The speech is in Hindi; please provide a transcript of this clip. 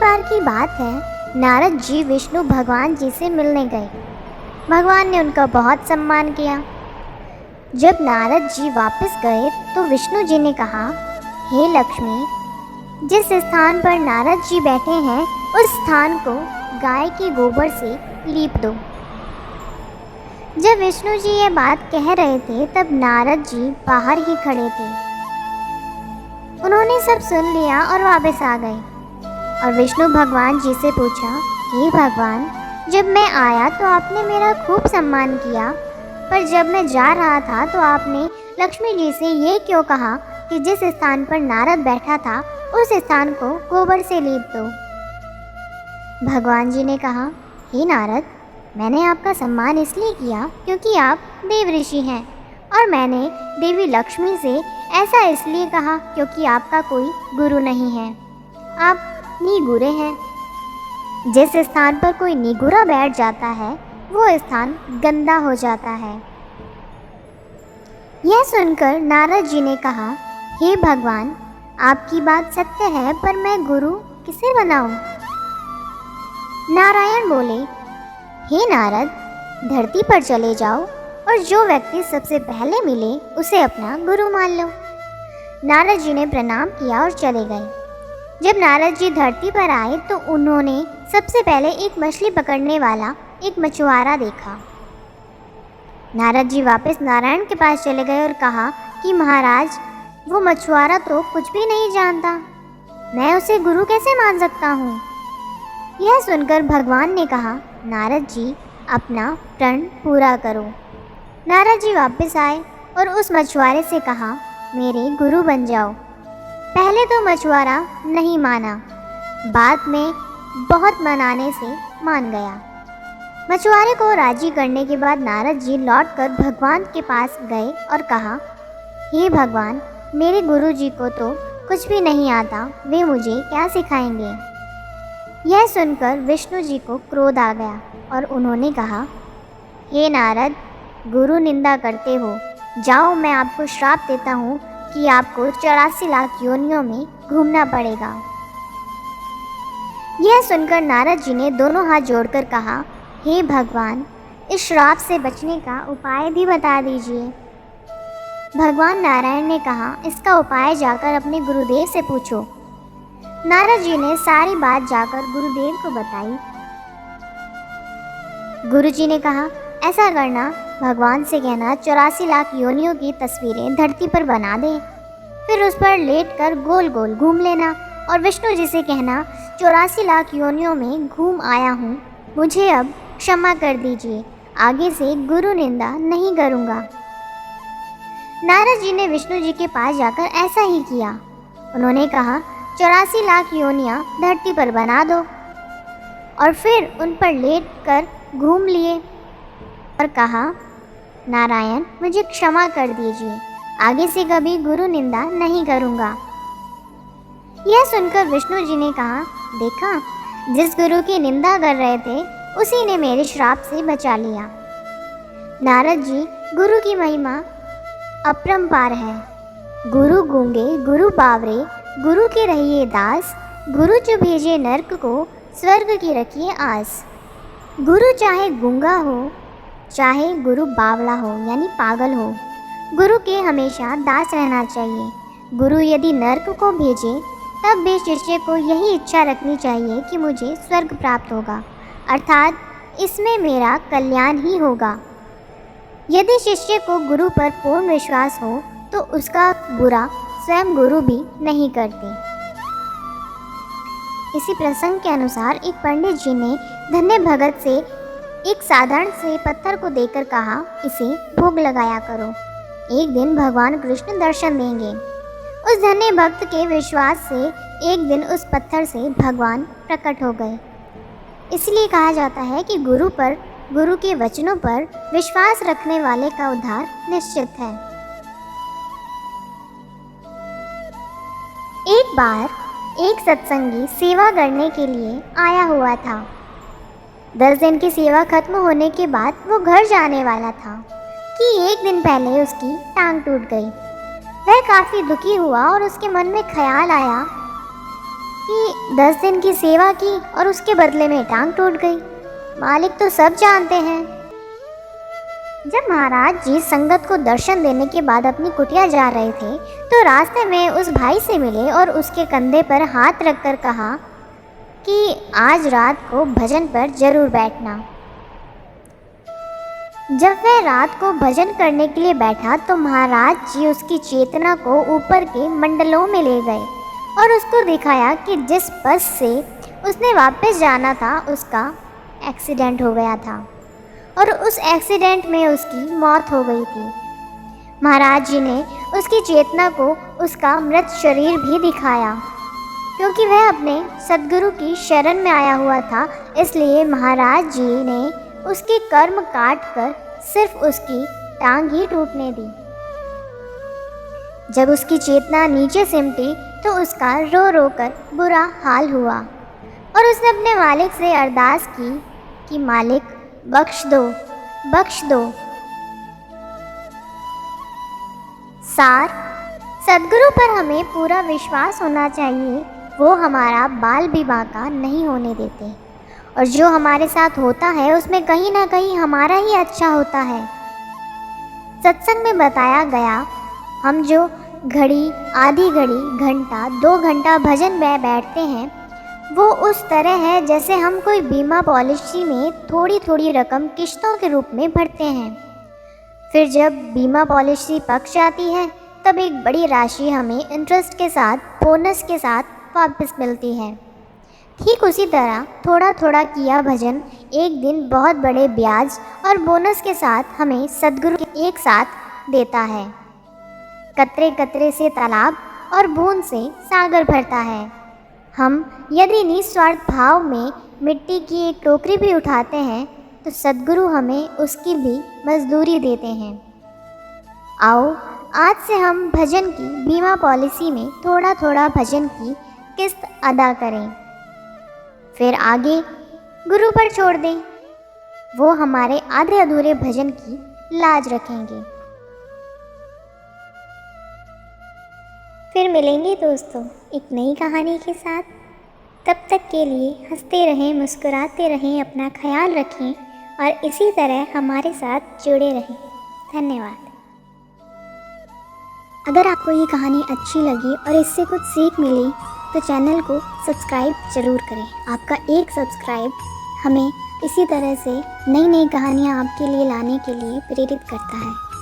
बार की बात है, नारद जी विष्णु भगवान जी से मिलने गए। भगवान ने उनका बहुत सम्मान किया। जब नारद जी वापस गए तो विष्णु जी ने कहा, हे लक्ष्मी, जिस स्थान पर नारद जी बैठे हैं उस स्थान को गाय के गोबर से लीप दो। जब विष्णु जी ये बात कह रहे थे तब नारद जी बाहर ही खड़े थे। उन्होंने सब सुन लिया और वापस आ गए और विष्णु भगवान जी से पूछा, हे भगवान, जब मैं आया तो आपने मेरा खूब सम्मान किया, पर जब मैं जा रहा था तो आपने लक्ष्मी जी से ये क्यों कहा कि जिस स्थान पर नारद बैठा था उस स्थान को गोबर से लीप दो। भगवान जी ने कहा, हे नारद, मैंने आपका सम्मान इसलिए किया क्योंकि आप देव ऋषि हैं, और मैंने देवी लक्ष्मी से ऐसा इसलिए कहा क्योंकि आपका कोई गुरु नहीं है, आप निगुरे हैं। जिस स्थान पर कोई निगुरा बैठ जाता है वो स्थान गंदा हो जाता है। यह सुनकर नारद जी ने कहा, हे भगवान, आपकी बात सत्य है, पर मैं गुरु किसे बनाऊं? नारायण बोले, हे नारद, धरती पर चले जाओ और जो व्यक्ति सबसे पहले मिले उसे अपना गुरु मान लो। नारद जी ने प्रणाम किया और चले गए। जब नारद जी धरती पर आए तो उन्होंने सबसे पहले एक मछली पकड़ने वाला एक मछुआरा देखा। नारद जी वापस नारायण के पास चले गए और कहा कि महाराज, वो मछुआरा तो कुछ भी नहीं जानता, मैं उसे गुरु कैसे मान सकता हूँ? यह सुनकर भगवान ने कहा, नारद जी, अपना प्रण पूरा करो। नारद जी वापस आए और उस मछुआरे से कहा, मेरे गुरु बन जाओ। पहले तो मछुआरा नहीं माना, बाद में बहुत मनाने से मान गया। मछुआरे को राजी करने के बाद नारद जी लौटकर भगवान के पास गए और कहा, हे भगवान, मेरे गुरु जी को तो कुछ भी नहीं आता, वे मुझे क्या सिखाएंगे? यह सुनकर विष्णु जी को क्रोध आ गया और उन्होंने कहा, हे नारद, गुरु निंदा करते हो, जाओ, मैं आपको श्राप देता हूँ कि आपको 84 लाख योनियों में घूमना पड़ेगा। यह सुनकर नारद जी ने दोनों हाथ जोड़कर कहा, हे भगवान, इस श्राप से बचने का उपाय भी बता दीजिए। भगवान नारायण ने कहा, इसका उपाय जाकर अपने गुरुदेव से पूछो। नारद जी ने सारी बात जाकर गुरुदेव को बताई। गुरुजी ने कहा, ऐसा करना, भगवान से कहना 84 लाख योनियों की तस्वीरें धरती पर बना दे, फिर उस पर लेटकर गोल गोल घूम लेना और विष्णु जी से कहना, 84 लाख योनियों में घूम आया हूँ, मुझे अब क्षमा कर दीजिए, आगे से गुरु निंदा नहीं करूँगा। नारद जी ने विष्णु जी के पास जाकर ऐसा ही किया। उन्होंने कहा, 84 लाख योनियाँ धरती पर बना दो, और फिर उन पर लेट कर घूम लिए और कहा, नारायण, मुझे क्षमा कर दीजिए, आगे से कभी गुरु निंदा नहीं करूँगा। यह सुनकर विष्णु जी ने कहा, देखा, जिस गुरु की निंदा कर रहे थे उसी ने मेरे श्राप से बचा लिया। नारद जी, गुरु की महिमा अपरंपार है। गुरु गूंगे गुरु बावरे, गुरु के रहिए दास, गुरु जो भेजे नर्क को, स्वर्ग की रखिए आस। गुरु चाहे गूंगा हो, चाहे गुरु बावला हो यानी पागल हो, गुरु के हमेशा दास रहना चाहिए। गुरु यदि नर्क को भेजे तब भी शिष्य को यही इच्छा रखनी चाहिए कि मुझे स्वर्ग प्राप्त होगा, अर्थात इसमें मेरा कल्याण ही होगा। यदि शिष्य को गुरु पर पूर्ण विश्वास हो तो उसका बुरा स्वयं गुरु भी नहीं करते। इसी प्रसंग के अनुसार एक पंडित जी ने धन्य भगत से एक साधारण से पत्थर को देकर कहा, इसे भोग लगाया करो, एक दिन भगवान कृष्ण दर्शन देंगे। उस धन्य भक्त के विश्वास से एक दिन उस पत्थर से भगवान प्रकट हो गए। इसलिए कहा जाता है कि गुरु के वचनों पर विश्वास रखने वाले का उद्धार निश्चित है। एक बार एक सत्संगी सेवा करने के लिए आया हुआ था। 10 दिन की सेवा खत्म होने के बाद वो घर जाने वाला था कि एक दिन पहले उसकी टांग टूट गई। वह काफ़ी दुखी हुआ और उसके मन में ख्याल आया कि 10 दिन की सेवा की और उसके बदले में टांग टूट गई। मालिक तो सब जानते हैं। जब महाराज जी संगत को दर्शन देने के बाद अपनी कुटिया जा रहे थे तो रास्ते में उस भाई से मिले और उसके कंधे पर हाथ रखकर कहा कि आज रात को भजन पर जरूर बैठना। जब वह रात को भजन करने के लिए बैठा तो महाराज जी उसकी चेतना को ऊपर के मंडलों में ले गए और उसको दिखाया कि जिस बस से उसने वापस जाना था उसका एक्सीडेंट हो गया था और उस एक्सीडेंट में उसकी मौत हो गई थी। महाराज जी ने उसकी चेतना को उसका मृत शरीर भी दिखाया। क्योंकि वह अपने सद्गुरु की शरण में आया हुआ था, इसलिए महाराज जी ने उसके कर्म काट कर सिर्फ उसकी टांग ही टूटने दी। जब उसकी चेतना नीचे सिमटी तो उसका रो रो कर बुरा हाल हुआ और उसने अपने मालिक से अरदास की कि मालिक बख्श दो, बख्श दो। सार, सद्गुरु पर हमें पूरा विश्वास होना चाहिए। वो हमारा बाल भी बांका नहीं होने देते और जो हमारे साथ होता है उसमें कहीं ना कहीं हमारा ही अच्छा होता है। सत्संग में बताया गया, हम जो घड़ी, आधी घड़ी, घंटा, 2 घंटा भजन में बैठते हैं वो उस तरह है जैसे हम कोई बीमा पॉलिसी में थोड़ी थोड़ी रकम किश्तों के रूप में भरते हैं। फिर जब बीमा पॉलिसी पक जाती है तब एक बड़ी राशि हमें इंटरेस्ट के साथ, बोनस के साथ वापस मिलती है। ठीक उसी तरह थोड़ा थोड़ा किया भजन एक दिन बहुत बड़े ब्याज और बोनस के साथ हमें सद्गुरु एक साथ देता है। कतरे कतरे से तालाब और बूंद से सागर भरता है। हम यदि निस्वार्थ भाव में मिट्टी की एक टोकरी भी उठाते हैं तो सद्गुरु हमें उसकी भी मजदूरी देते हैं। आओ आज से हम भजन की बीमा पॉलिसी में थोड़ा थोड़ा भजन की किस्त अदा करें, फिर आगे गुरु पर छोड़ दें। वो हमारे आधे अधूरे भजन की लाज रखेंगे। फिर मिलेंगे दोस्तों एक नई कहानी के साथ। तब तक के लिए हंसते रहें, मुस्कुराते रहें, अपना ख्याल रखें और इसी तरह हमारे साथ जुड़े रहें। धन्यवाद। अगर आपको ये कहानी अच्छी लगी और इससे कुछ सीख मिली तो चैनल को सब्सक्राइब ज़रूर करें। आपका एक सब्सक्राइब हमें इसी तरह से नई नई कहानियाँ आपके लिए लाने के लिए प्रेरित करता है।